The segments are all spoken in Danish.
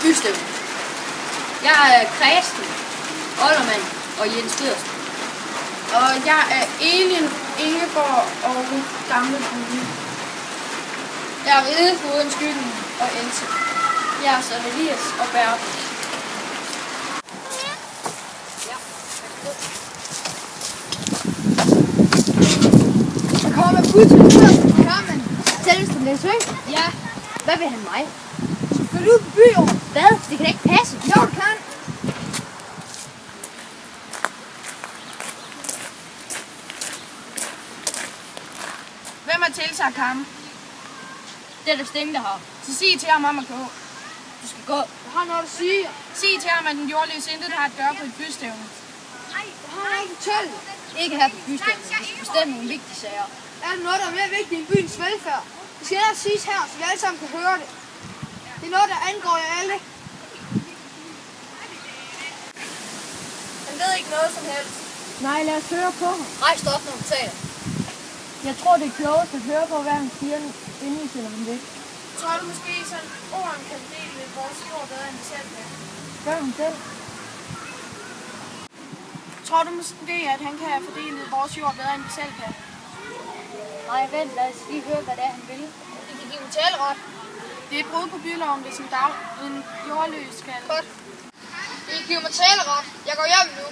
bystævne. Jeg er Kristen, Ollermann og Jens Pedersen. Og jeg er Elin, Ingeborg og Gamle Bule. Jeg er Ridefogeden, Skyggen og Else. Jeg er så Elias og Bertel. Der kommer med bud til Pedersen på Herman. Selveste Læsø. Ja, hvad vil han mig? Skal du ud på byåret? Hvad? Det kan da ikke passe. Jo, det kan. Hvem har tilsagt ham? Det er der Sten, der har. Så sig til ham om at gå. Du skal gå. Jeg har noget at sige. Sig til ham, at den jordløse intet har at gøre på et bystævne. Jeg har noget at fortælle. Ikke her på bystævnet. Vi skal bestemme nogle vigtige sager. Er der noget, der er mere vigtigt end byens velfærd? Det skal ellers siges her, så vi alle sammen kan høre det. Det er noget, der angår jer alle. Han ved ikke noget som helst. Nej, lad os høre på ham. Rejs dig op, når du taler. Jeg tror, det er klogest at høre på, hvad han siger, inden vi sender ham væk. Tror du måske sådan, orden kan dele vores jord bedre end vi selv kan? Spørg ham selv. Tror du måske, at han kan fordele vores jord bedre end vi selv kan? Nej, vent. Lad os lige høre, hvad det er, han vil. Det kan give taleret. Det er et brud på byloven, hvis en jordløs skal... Godt. I giver mig taleret. Jeg går hjem nu.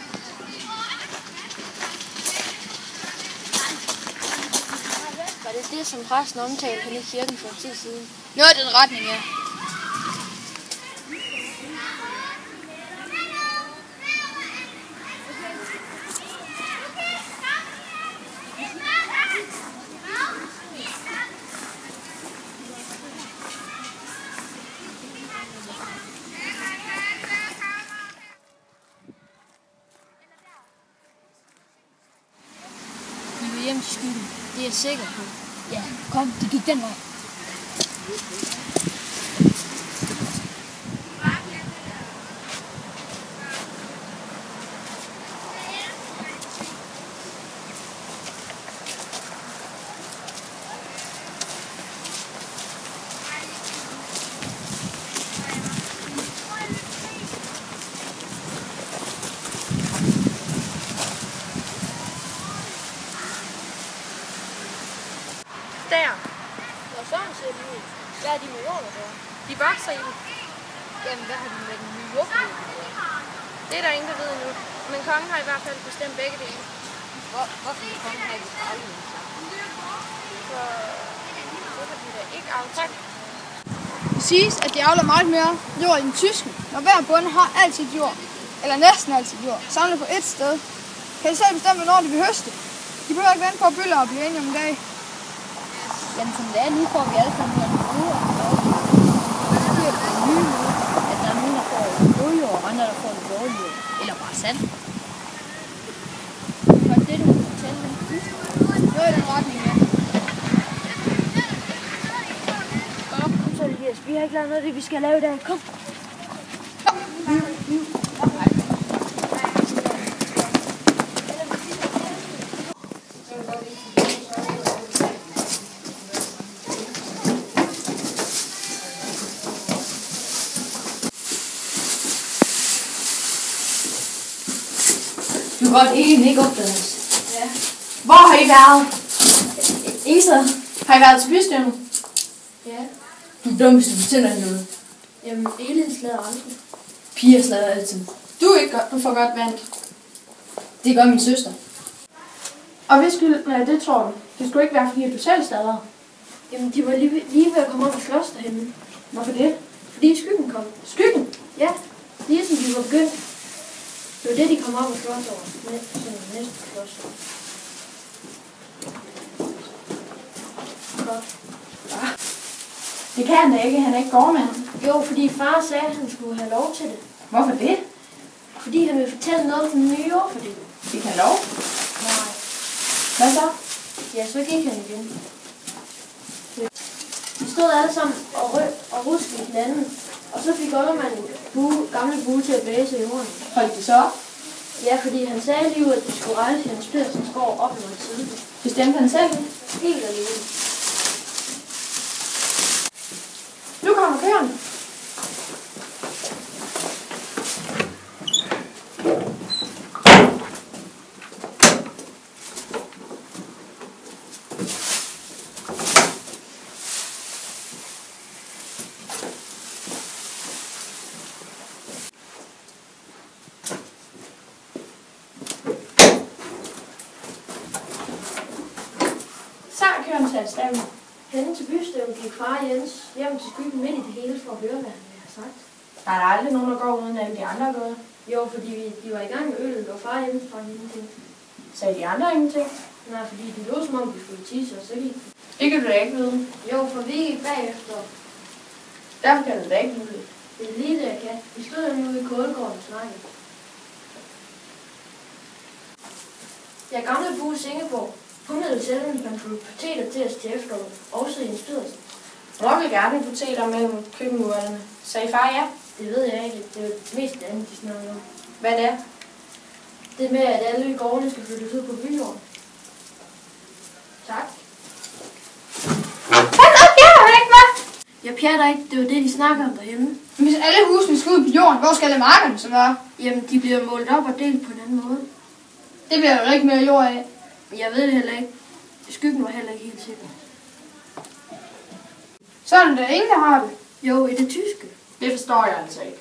Var det det, som præsten omtalte henne i kirken for en tid siden? Noget i den retning, ja. De vil hjem til Skyggen. Det er jeg sikker på. Ja, kom, det gik den vej. Der. Nå, sådan ser det ud. Hvad er de med jorden der? De vokser i den. Jamen, hvad har de med den nye jordklode? Det er der ingen, der ved endnu. Men kongen har i hvert fald bestemt begge dele. Hvorfor vil kongen have det afledet sammen? For det har de da ikke aftalt. Det siges, at de avler meget mere jord end tysken, når hver bonde har altid jord, eller næsten altid jord, samlet på ét sted. Kan de selv bestemme, hvornår de vil høste? De behøver ikke vente på, at bøller og blive enige om en dag. Jamen, som det er nu, får vi alle sammen noget bruger og lovgiver. Så bliver det på en ny måde, at der er nogen, der får godjord, og andre, der får en dårlig jord. Eller bare sand. Var det det, du ville fortælle dem? Noget i den retning, ja. Kom så, Elias. Vi har ikke lavet noget af det, vi skal lave i dag. Kom. Du kan godt ikke opdage os. Ja. Hvor har I været? Ingen steder. Har I været til bystævnet? Ja. Du er dum, hvis du fortæller hende noget. Jamen, Elin slader aldrig. Piger slader altid. Du får godt vand. Det gør min søster. Og hvis det tror du. Det skulle ikke være, fordi du selv slader. Jamen, de var lige ved at komme op og slås derhenne. Hvorfor det? Fordi Skyggen kom. Skyggen? Ja, lige som de var begyndt. Det var det, de kom op og slås over. Næsten slås over. Godt. Det kan han da ikke. Han er ikke gårdmand. Jo, fordi far sagde, at han skulle have lov til det. Hvorfor det? Fordi han ville fortælle noget om den nye jordfordeling. Fik han lov? Nej. Hvad så? Ja, så gik han igen. Vi stod alle sammen og ruskede hinanden. Og så fik Ollermann en gamle bue til at blæse i jorden. Holdt de så op? Ja, fordi han sagde lige, at de skulle rejse Jens Pedersens gård op mod siden. Bestemte han selv? Helt alene. Nu kommer køerne. aftalt stævne? Henne til bystævnen gik far Jens hjem til skyggen midt i det hele for at høre, hvad han ville have sagt. Der er aldrig nogen, der går uden alle de andre er gået. Jo, fordi de var i gang med øllet, og far Jens sprang ingenting. Sagde de andre ingenting? Nej, fordi de lå som om de skulle tisse, og så gik de. Det kan du da ikke vide. Jo, for vi gik bagefter. Derfor kan du da ikke vide det. Det er lige det, jeg kan. Vi stod nemlig ude i Kålgården og snakkede. Jeg er gamle Bue Singeborg. Hun havde selv en pan poteter til os til efteråret, også i en styrelse. Mor vil gerne poteter mellem køkkenurterne. Sagde far ja? Det ved jeg ikke. Det er jo det meste andet, de snakker om. Hvad er det? Det med, at alle i gårdene skal flyttes ud på byjorden. Tak. Pas op, jeg er ikke med! Jeg pjatter ikke. Det er jo det, de snakker om derhjemme. Men hvis alle husene skal ud på jorden, hvor skal alle markerne så være? Jamen, de bliver målt op og delt på en anden måde. Det bliver jo ikke mere jord af. Jeg ved det heller ikke. Skyggen var heller ikke helt sikker. Så er der ingen, der har det. Jo, i det tyske. Det forstår jeg altså ikke.